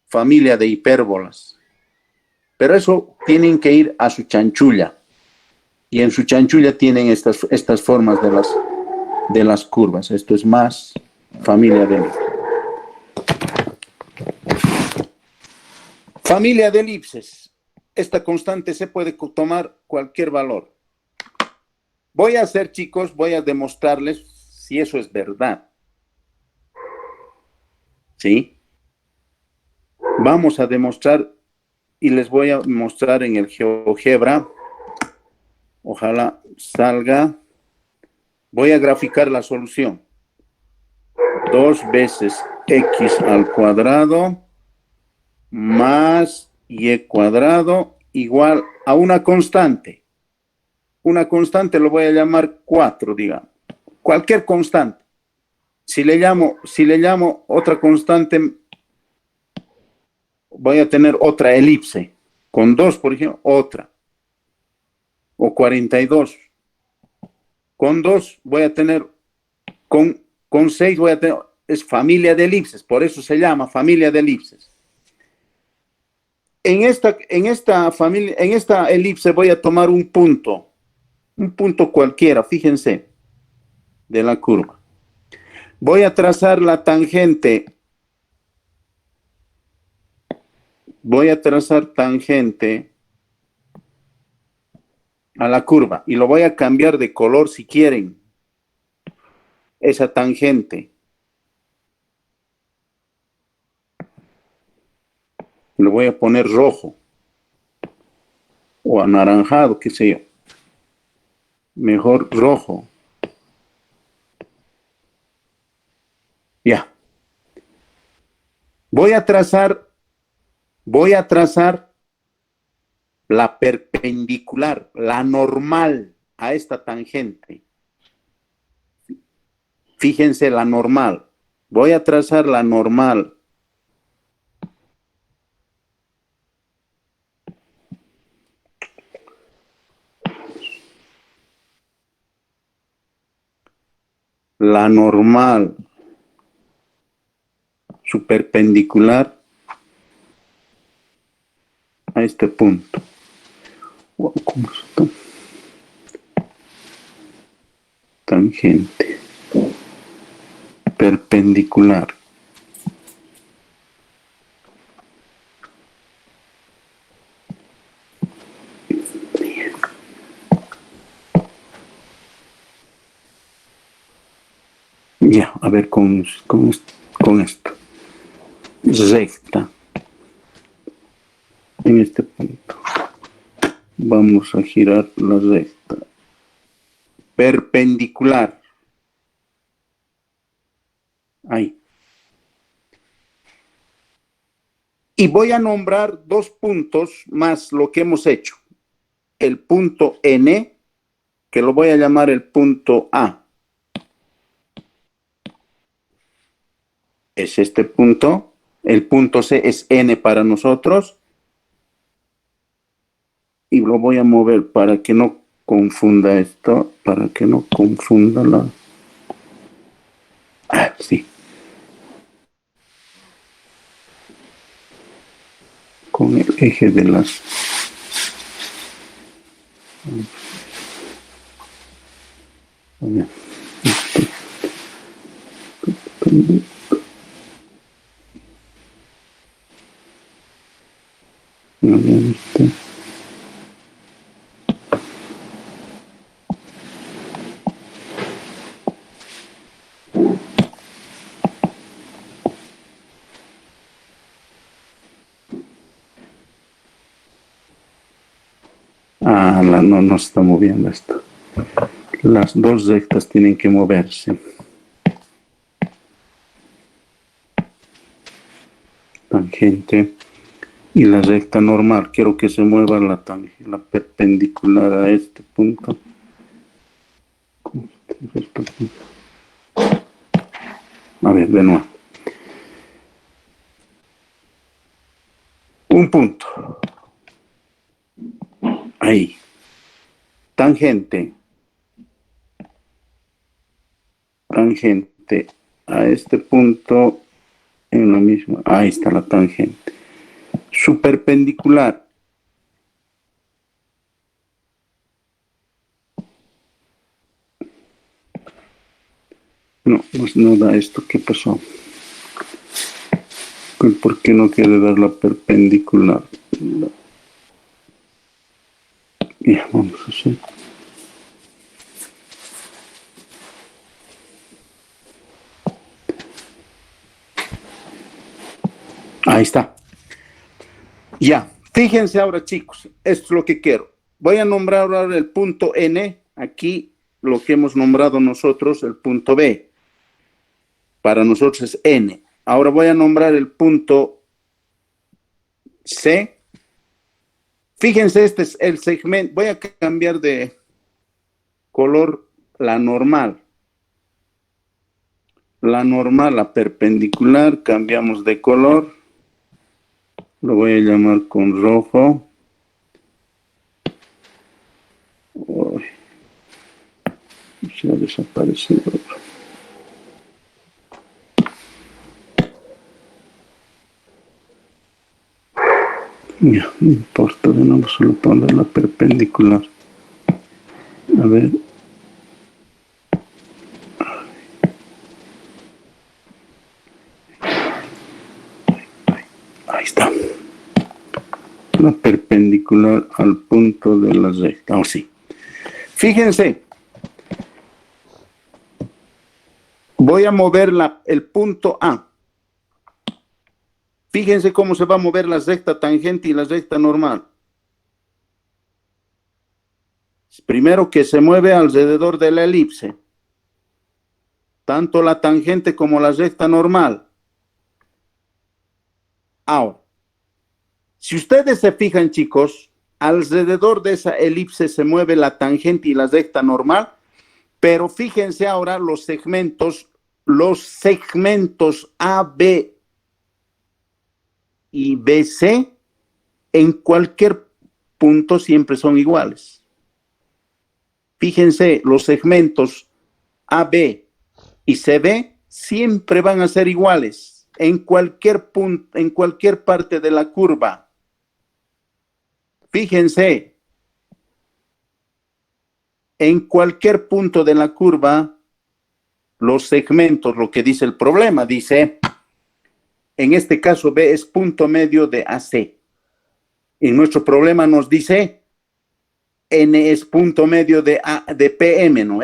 familia de hipérbolas. Pero eso tienen que ir a su chanchulla. Y en su chanchulla tienen estas formas de las curvas. Esto es más familia de elipses. Familia de elipses. Esta constante se puede tomar cualquier valor. Voy a demostrarles si eso es verdad. ¿Sí? Vamos a demostrar y les voy a mostrar en el GeoGebra. Ojalá salga. Voy a graficar la solución. 2 veces x al cuadrado más y cuadrado igual a una constante. Una constante lo voy a llamar 4, digamos. Cualquier constante. Si le llamo otra constante, voy a tener otra elipse. Con 2, por ejemplo, otra. O 42. Con 2 voy a tener, con 6 voy a tener, es familia de elipses, por eso se llama familia de elipses. En esta elipse voy a tomar un punto cualquiera, fíjense, de la curva. Voy a trazar la tangente. A la curva y lo voy a cambiar de color si quieren. Esa tangente. Lo voy a poner rojo o anaranjado, qué sé yo. Mejor rojo. Ya. Voy a trazar la perpendicular, la normal a esta tangente. Fíjense la normal. Voy a trazar la normal. La normal, su perpendicular a este punto. ¿Cómo está? Tangente. Perpendicular. Ya, a ver con esto. Recta. En este punto. Vamos a girar la recta. Perpendicular. Ahí. Y voy a nombrar 2 puntos más lo que hemos hecho. El punto N, que lo voy a llamar el punto A. Es este punto. El punto C es N para nosotros. Y lo voy a mover para que no confunda esto, para que no confunda la... Ah, sí. Con el eje de las... no está moviendo esto. Las 2 rectas tienen que moverse. Tangente y la recta normal. Quiero que se mueva la tangente, la perpendicular a este punto. A ver, de nuevo. Un punto. Ahí. Tangente. Tangente a este punto en la misma. Ahí está la tangente. Su perpendicular. No, pues no da esto. ¿Qué pasó? ¿Por qué no quiere dar la perpendicular? Ya, vamos a hacer. Ahí está. Ya, fíjense ahora, chicos, esto es lo que quiero. Voy a nombrar ahora el punto N, aquí lo que hemos nombrado nosotros, el punto B. Para nosotros es N. Ahora voy a nombrar el punto C. Fíjense, este es el segmento. Voy a cambiar de color la normal. La normal, la perpendicular, cambiamos de color. Lo voy a llamar con rojo. Uy, se ha desaparecido. Ya, no importa, de nuevo solo poner la perpendicular. A ver. Ahí está. La perpendicular al punto de la recta. Ahora sí. Fíjense. Voy a mover el punto A. Fíjense cómo se va a mover la recta tangente y la recta normal. Primero que se mueve alrededor de la elipse. Tanto la tangente como la recta normal. Ahora, si ustedes se fijan, chicos, alrededor de esa elipse se mueve la tangente y la recta normal, pero fíjense ahora los segmentos AB y BC en cualquier punto siempre son iguales. Fíjense, los segmentos AB y CB siempre van a ser iguales en cualquier punto, en cualquier parte de la curva. Fíjense, en cualquier punto de la curva, los segmentos, lo que dice el problema, dice, en este caso B es punto medio de AC. En nuestro problema nos dice, N es punto medio de PM, ¿no?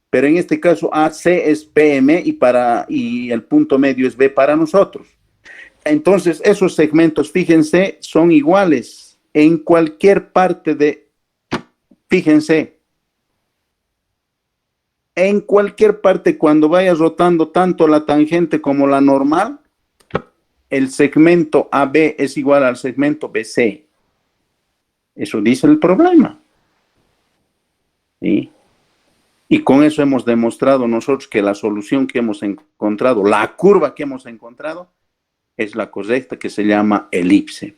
Pero en este caso AC es PM y el punto medio es B para nosotros. Entonces, esos segmentos, fíjense, son iguales en cualquier parte de, fíjense, en cualquier parte cuando vaya rotando tanto la tangente como la normal, el segmento AB es igual al segmento BC. Eso dice el problema. ¿Sí? Y con eso hemos demostrado nosotros que la solución que hemos encontrado, la curva que hemos encontrado, es la correcta, que se llama elipse.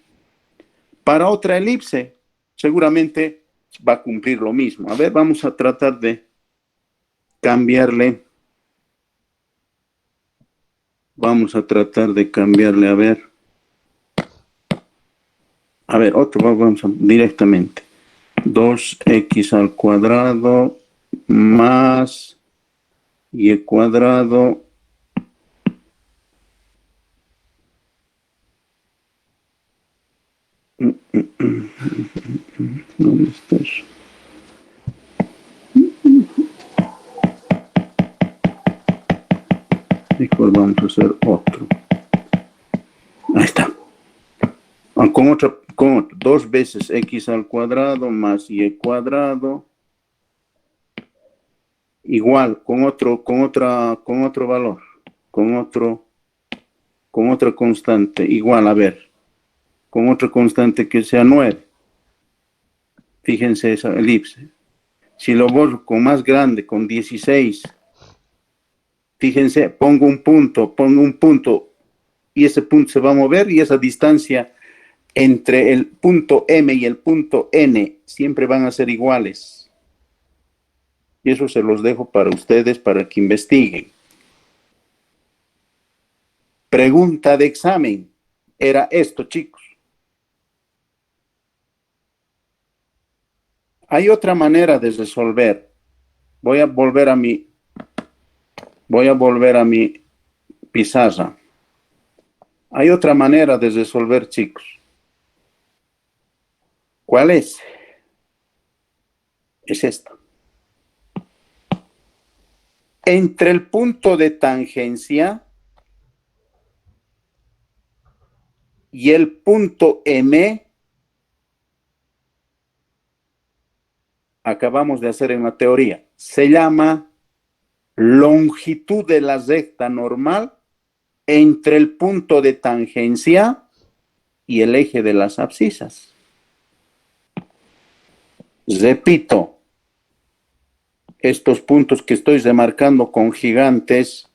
Para otra elipse, seguramente va a cumplir lo mismo. A ver, vamos a tratar de cambiarle. Vamos a tratar de cambiarle, a ver. A ver, otro, vamos directamente. 2x al cuadrado más y cuadrado ¿dónde estás? Mejor vamos a hacer otro. Ahí está. Con otro, 2 veces x al cuadrado más y cuadrado igual con otro valor, con otra constante igual, a ver, con otra constante que sea 9. Fíjense esa elipse. Si lo borro con más grande, con 16, fíjense, pongo un punto y ese punto se va a mover y esa distancia entre el punto M y el punto N siempre van a ser iguales. Y eso se los dejo para ustedes, para que investiguen. Pregunta de examen. Era esto, chicos. Hay otra manera de resolver. Voy a volver a mi pizarra. Hay otra manera de resolver, chicos. ¿Cuál es? Es esta. Entre el punto de tangencia y el punto M, acabamos de hacer en la teoría, se llama longitud de la recta normal entre el punto de tangencia y el eje de las abscisas. Repito, estos puntos que estoy remarcando con gigantes,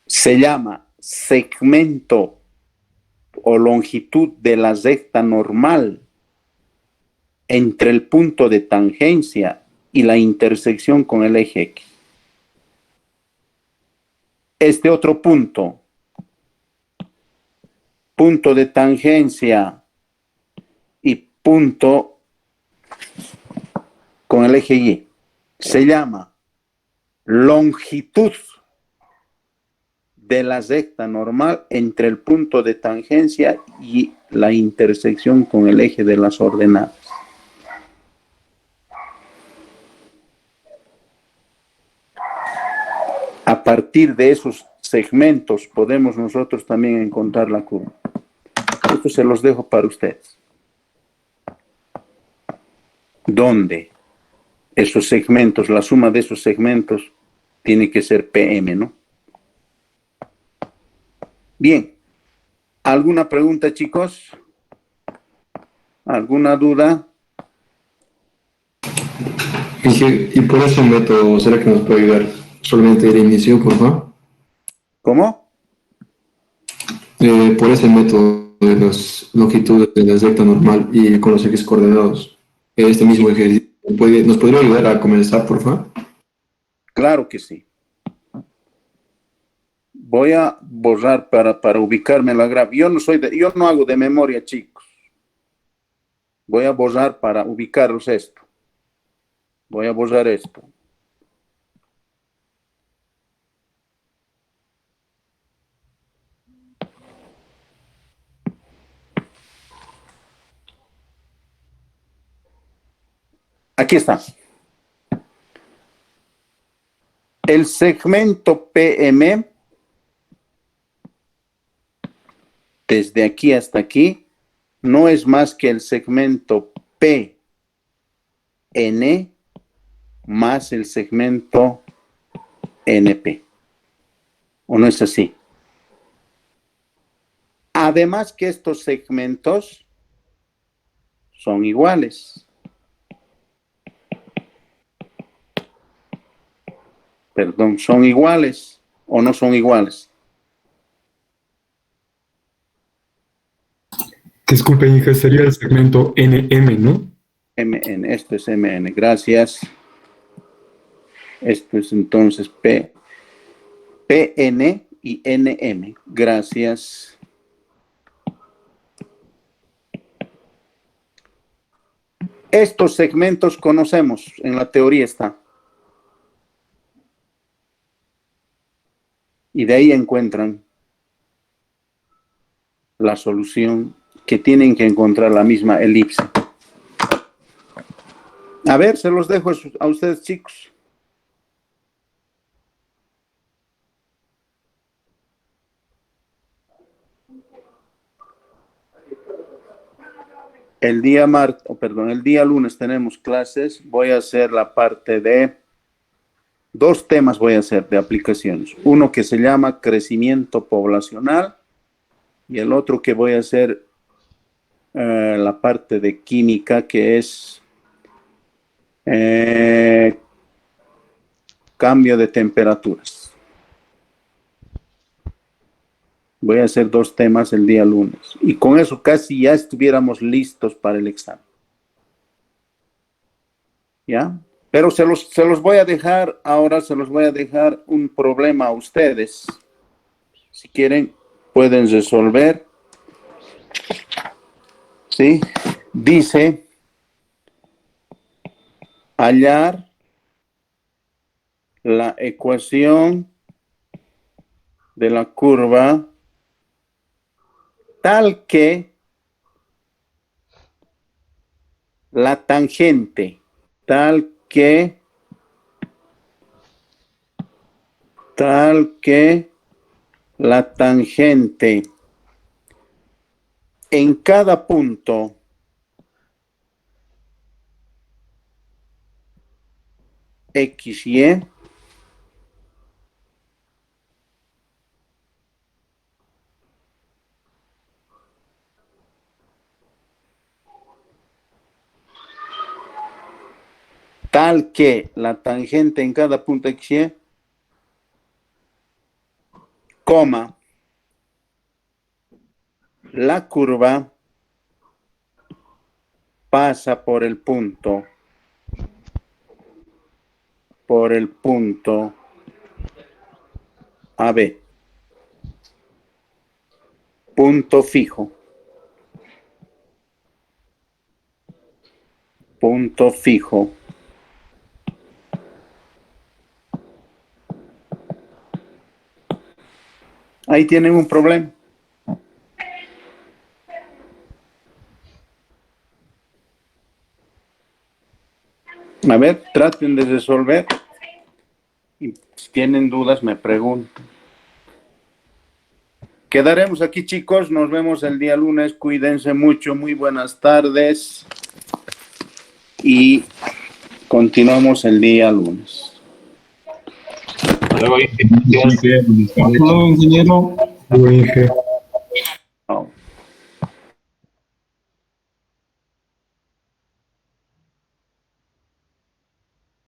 se llama segmento o longitud de la recta normal entre el punto de tangencia y la intersección con el eje X. Este otro punto de tangencia y punto con el eje Y, se llama longitud de la recta normal entre el punto de tangencia y la intersección con el eje de las ordenadas. A partir de esos segmentos podemos nosotros también encontrar la curva. Esto se los dejo para ustedes. ¿Dónde? Esos segmentos, la suma de esos segmentos tiene que ser PM, ¿no? Bien. ¿Alguna pregunta, chicos? ¿Alguna duda? Y por ese método, ¿será que nos puede ayudar solamente el inicio, por favor? ¿Cómo? Por ese método de las longitudes de la recta normal y con los ejes coordenados, este mismo ejercicio, ¿nos podría ayudar a comenzar, por favor? Claro que sí. Voy a borrar para ubicarme en la gráfica. Yo no hago de memoria, chicos. Voy a borrar para ubicaros esto. Voy a borrar esto. Aquí está. El segmento PM, desde aquí hasta aquí, no es más que el segmento PM PN más el segmento NP. ¿O no es así? Además que estos segmentos son iguales. Perdón, ¿son iguales o no son iguales? Disculpe, hija, sería el segmento NM, ¿no? MN, esto es MN, gracias. Esto es entonces PN y NM, gracias. Estos segmentos conocemos, en la teoría está. Y de ahí encuentran la solución que tienen que encontrar la misma elipse. A ver, se los dejo a ustedes, chicos. El día el día lunes tenemos clases. Voy a hacer la parte de 2 temas voy a hacer de aplicaciones. Uno que se llama crecimiento poblacional y el otro que voy a hacer la parte de química que es cambio de temperaturas. Voy a hacer 2 temas el día lunes y con eso casi ya estuviéramos listos para el examen. ¿Ya? Pero se los voy a dejar, ahora se los voy a dejar un problema a ustedes. Si quieren, pueden resolver. ¿Sí? Dice, hallar la ecuación de la curva tal que la tangente, tal que la tangente en cada punto X, Y tal que la tangente en cada punto X, Y, coma, la curva pasa por el punto AB, punto fijo, punto fijo. Ahí tienen un problema. A ver, traten de resolver. Y si tienen dudas, me preguntan. Quedaremos aquí, chicos. Nos vemos el día lunes. Cuídense mucho. Muy buenas tardes. Y continuamos el día lunes. Luego, Hasta luego, ingeniero. Luego, Inge.